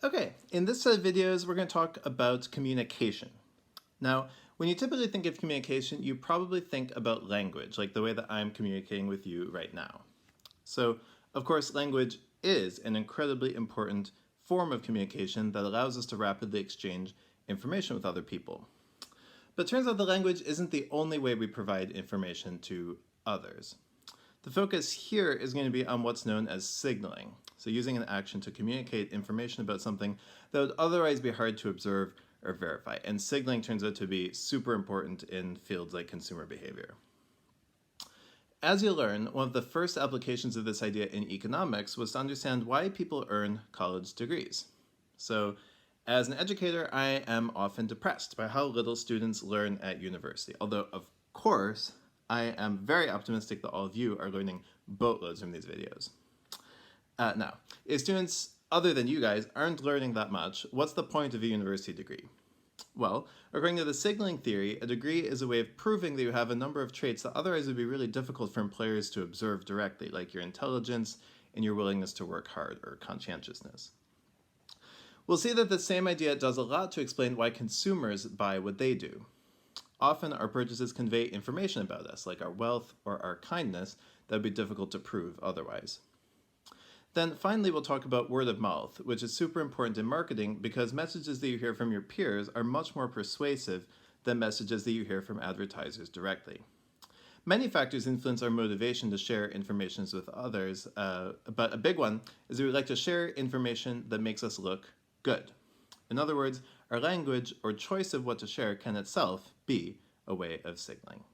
Okay, in this set of videos, we're going to talk about communication. Now, when you typically think of communication, you probably think about language, like the way that I'm communicating with you right now. So, of course, language is an incredibly important form of communication that allows us to rapidly exchange information with other people. But it turns out the language isn't the only way we provide information to others. The focus here is going to be on what's known as signaling. So using an action to communicate information about something that would otherwise be hard to observe or verify. And signaling turns out to be super important in fields like consumer behavior. As you'll learn, one of the first applications of this idea in economics was to understand why people earn college degrees. So as an educator, I am often depressed by how little students learn at university. Although, of course, I am very optimistic that all of you are learning boatloads from these videos. Now, if students other than you guys aren't learning that much, what's the point of a university degree? Well, according to the signaling theory, a degree is a way of proving that you have a number of traits that otherwise would be really difficult for employers to observe directly, like your intelligence and your willingness to work hard, or conscientiousness. We'll see that the same idea does a lot to explain why consumers buy what they do. Often our purchases convey information about us, like our wealth or our kindness, that would be difficult to prove otherwise. Then finally, we'll talk about word of mouth, which is super important in marketing because messages that you hear from your peers are much more persuasive than messages that you hear from advertisers directly. Many factors influence our motivation to share information with others, but a big one is that we like to share information that makes us look good. In other words, our language or choice of what to share can itself be a way of signaling.